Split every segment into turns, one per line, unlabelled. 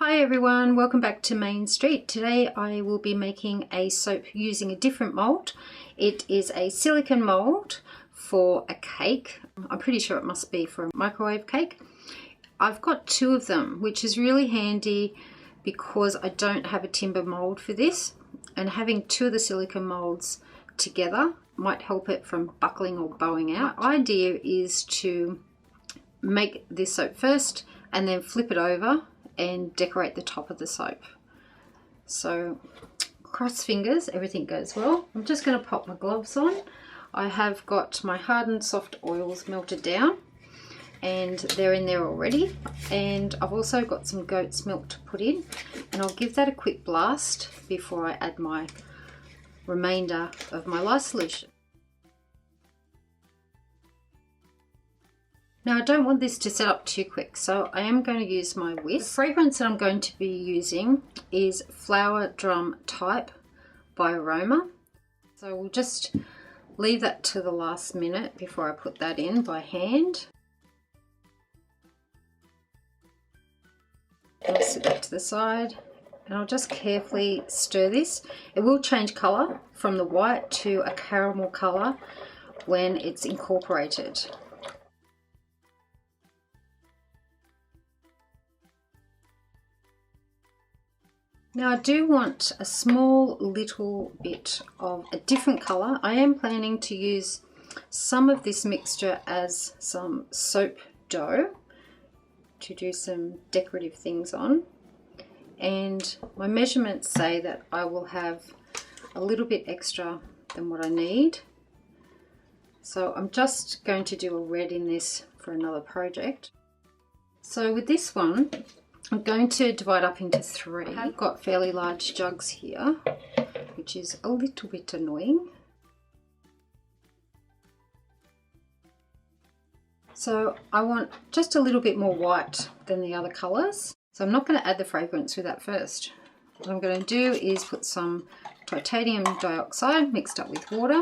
Hi everyone, welcome back to Main Street. Today I will be making a soap using a different mould. It is a silicone mould for a cake. I'm pretty sure it must be for a microwave cake. I've got two of them, which is really handy because I don't have a timber mould for this, and having two of the silicone moulds together might help it from buckling or bowing out. My idea is to make this soap first and then flip it over and decorate the top of the soap. So cross fingers, everything goes well. I'm just going to pop my gloves on. I have got my hardened soft oils melted down and they're in there already, and I've also got some goat's milk to put in, and I'll give that a quick blast before I add my remainder of my lye solution. Now I don't want this to set up too quick, so I am going to use my whisk. The fragrance that I'm going to be using is Flower Drum Type by Eroma. So we'll just leave that to the last minute before I put that in by hand. I'll set that to the side and I'll just carefully stir this. It will change colour from the white to a caramel colour when it's incorporated. Now I do want a small little bit of a different colour. I am planning to use some of this mixture as some soap dough to do some decorative things on, and my measurements say that I will have a little bit extra than what I need. So I'm just going to do a red in this for another project. So with this one I'm going to divide up into three. I've got fairly large jugs here, which is a little bit annoying. So I want just a little bit more white than the other colours. So I'm not going to add the fragrance with that first. What I'm going to do is put some titanium dioxide mixed up with water.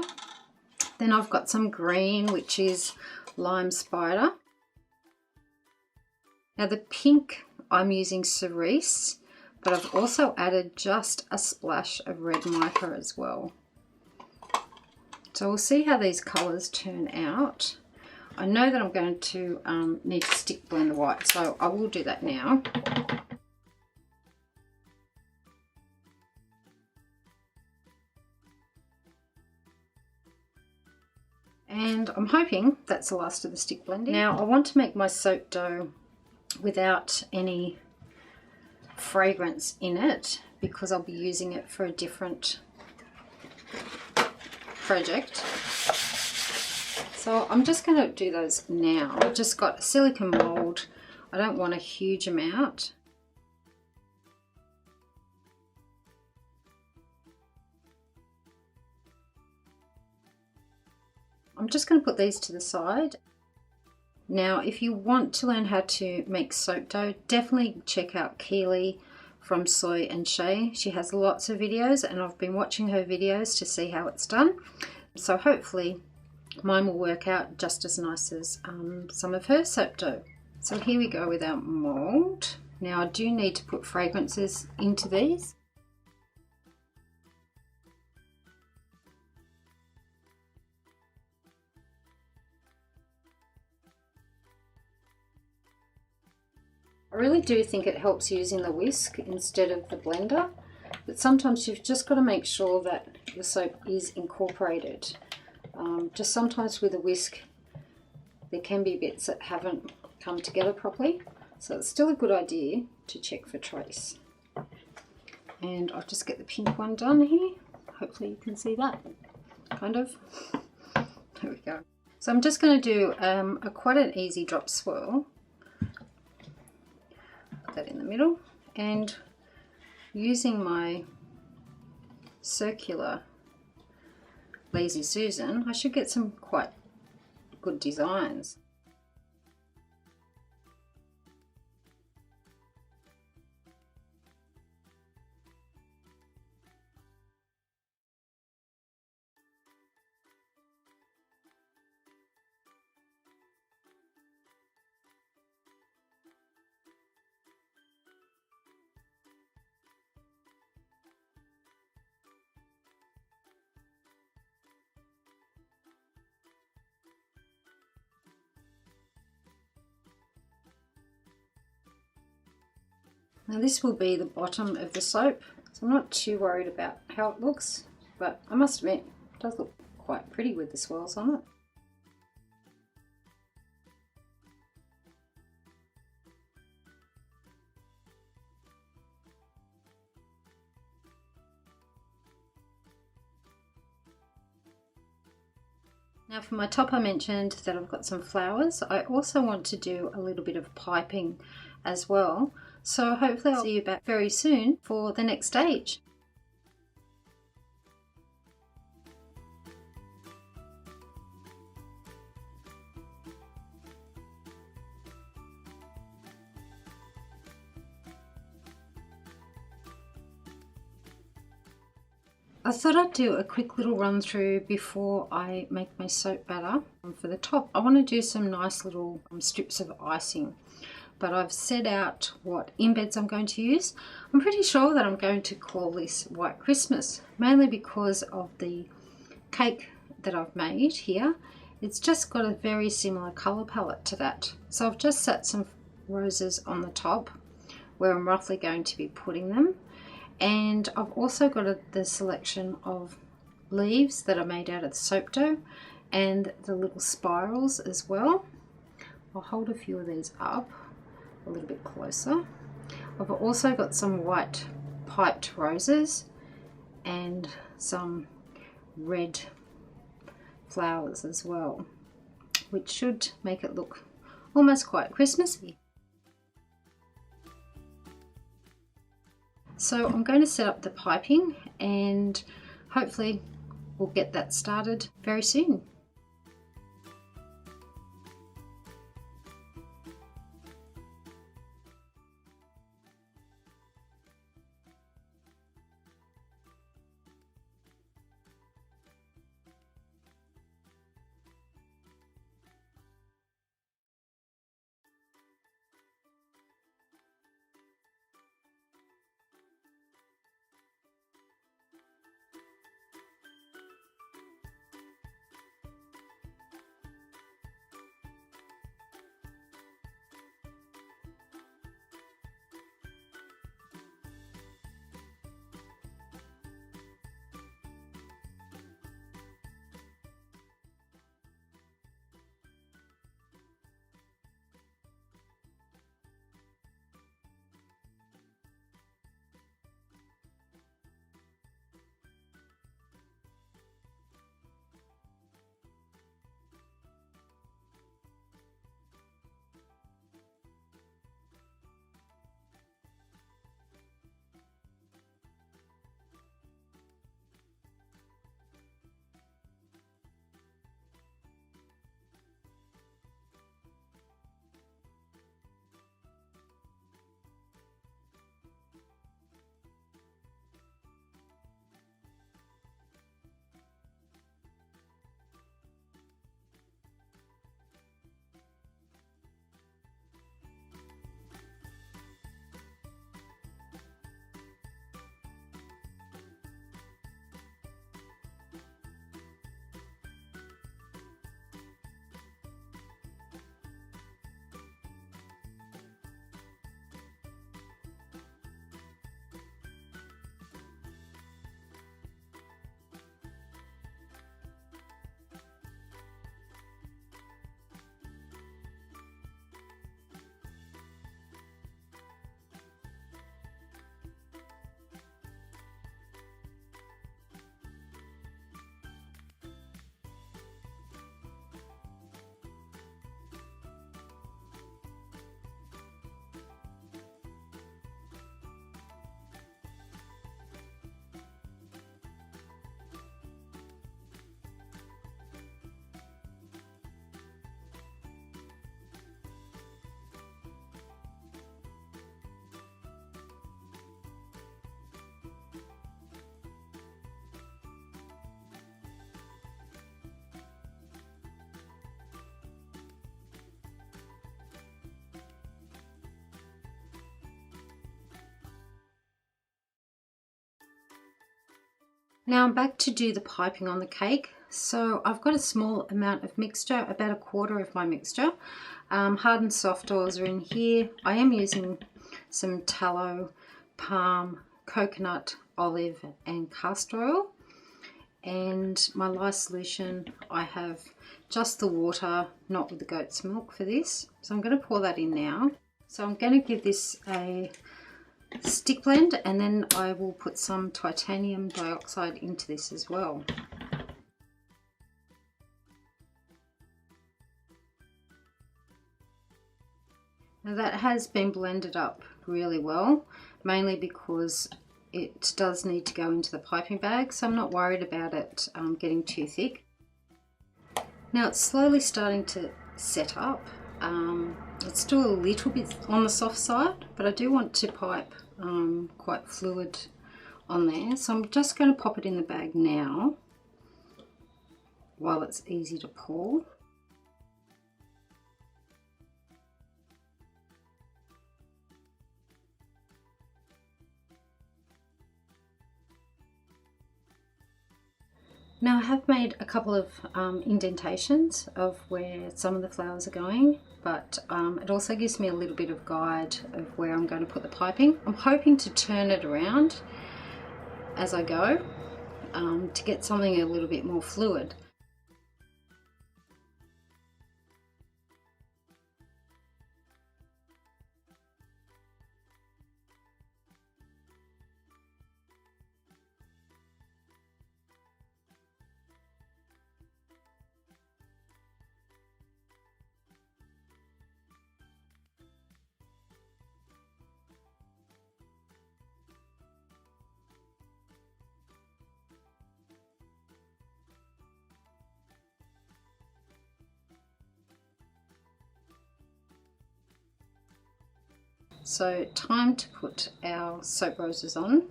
Then I've got some green, which is lime spider. Now the pink, I'm using cerise, but I've also added just a splash of red mica as well. So we'll see how these colours turn out. I know that I'm going to need to stick blend the white, so I will do that now. And I'm hoping that's the last of the stick blending. Now I want to make my soap dough without any fragrance in it because I'll be using it for a different project. So I'm just going to do those now. I've just got a silicone mould. I don't want a huge amount. I'm just going to put these to the side. Now, if you want to learn how to make soap dough, definitely check out Keely from Soy and Shay. She has lots of videos and I've been watching her videos to see how it's done. So hopefully mine will work out just as nice as some of her soap dough. So here we go with our mould. Now I do need to put fragrances into these. I really do think it helps using the whisk instead of the blender, but sometimes you've just got to make sure that the soap is incorporated. Just sometimes with a whisk there can be bits that haven't come together properly, so it's still a good idea to check for trace. And I'll just get the pink one done here. Hopefully you can see that, kind of. There we go. So I'm just going to do quite an easy drop swirl. Put that in the middle, and using my circular Lazy Susan, I should get some quite good designs. Now this will be the bottom of the soap, so I'm not too worried about how it looks, but I must admit it does look quite pretty with the swirls on it. Now for my top, I mentioned that I've got some flowers. I also want to do a little bit of piping as well. So hopefully I'll see you back very soon for the next stage. I thought I'd do a quick little run through before I make my soap batter. For the top, I want to do some nice little strips of icing, but I've set out what embeds I'm going to use. I'm pretty sure that I'm going to call this White Christmas, mainly because of the cake that I've made here. It's just got a very similar colour palette to that. So I've just set some roses on the top where I'm roughly going to be putting them. And I've also got the selection of leaves that are made out of the soap dough and the little spirals as well. I'll hold a few of these up a little bit closer. I've also got some white piped roses and some red flowers as well, which should make it look almost quite Christmassy. So I'm going to set up the piping and hopefully we'll get that started very soon. Now I'm back to do the piping on the cake. So I've got a small amount of mixture, about 1/4 of my mixture. Hard and soft oils are in here. I am using some tallow, palm, coconut, olive and castor oil. And my lye solution, I have just the water, not with the goat's milk for this. So I'm going to pour that in now. So I'm going to give this a stick blend, and then I will put some titanium dioxide into this as well. Now that has been blended up really well, mainly because it does need to go into the piping bag, so I'm not worried about it getting too thick. Now it's slowly starting to set up. It's still a little bit on the soft side, but I do want to pipe quite fluid on there. So I'm just going to pop it in the bag now while it's easy to pour. Now I have made a couple of indentations of where some of the flowers are going, but it also gives me a little bit of guide of where I'm going to put the piping. I'm hoping to turn it around as I go to get something a little bit more fluid. So time to put our soap roses on.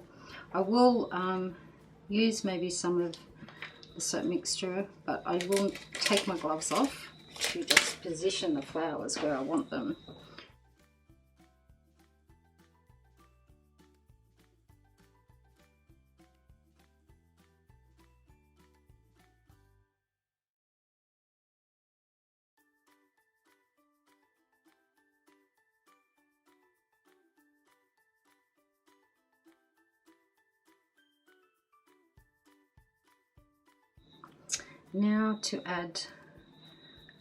I will use maybe some of the soap mixture, but I will take my gloves off to just position the flowers where I want them. Now to add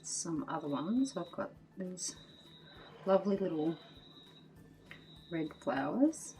some other ones, I've got these lovely little red flowers.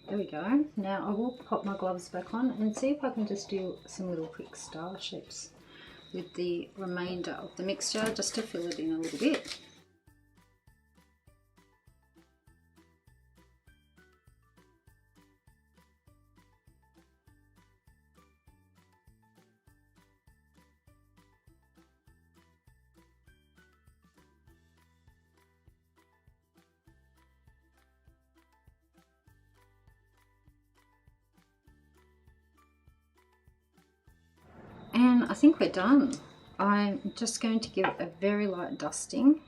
There we go. Now I will pop my gloves back on and see if I can just do some little quick star shapes with the remainder of the mixture, just to fill it in a little bit. And I think we're done. I'm just going to give it a very light dusting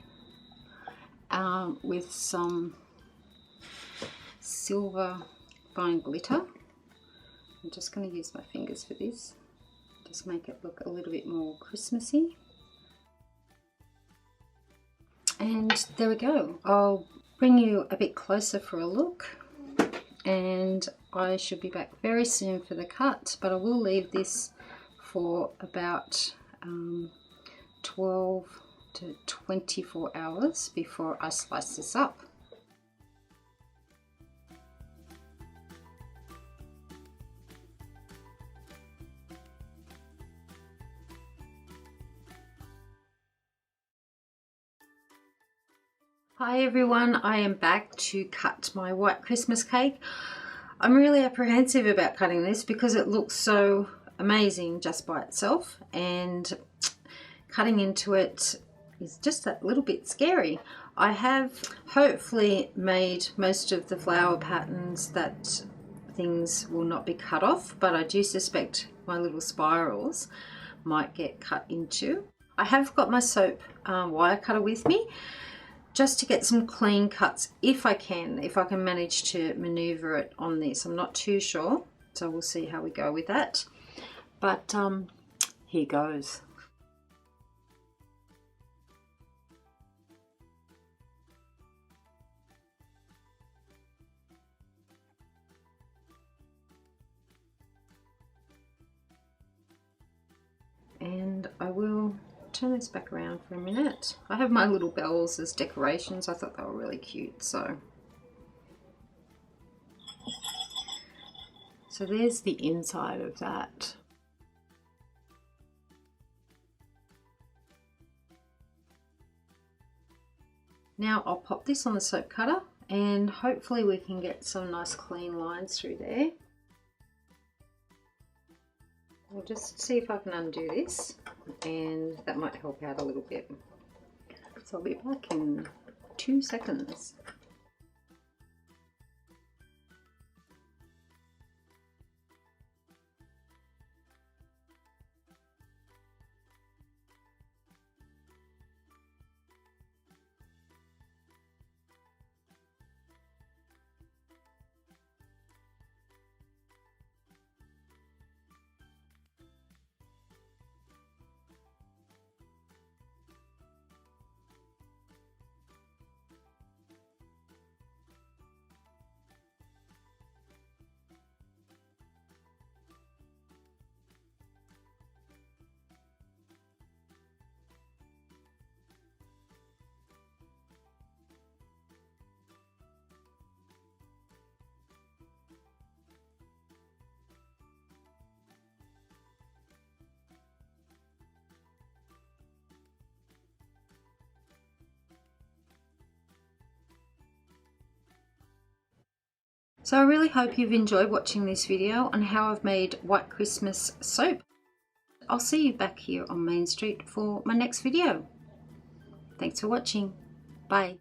with some silver fine glitter. I'm just going to use my fingers for this, just make it look a little bit more Christmassy. And there we go. I'll bring you a bit closer for a look, and I should be back very soon for the cut, but I will leave this for about 12 to 24 hours before I slice this up. Hi everyone, I am back to cut my white Christmas cake. I'm really apprehensive about cutting this because it looks so amazing just by itself, and cutting into it is just a little bit scary. I have hopefully made most of the flower patterns that things will not be cut off, but I do suspect my little spirals might get cut into. I have got my soap wire cutter with me just to get some clean cuts if I can manage to maneuver it on this. I'm not too sure, so we'll see how we go with that. But here goes. And I will turn this back around for a minute. I have my little bells as decorations. I thought they were really cute. So there's the inside of that. Now I'll pop this on the soap cutter and hopefully we can get some nice clean lines through there. I'll just see if I can undo this, and that might help out a little bit. So I'll be back in 2 seconds. So I really hope you've enjoyed watching this video on how I've made white Christmas soap. I'll see you back here on Main Street for my next video. Thanks for watching. Bye.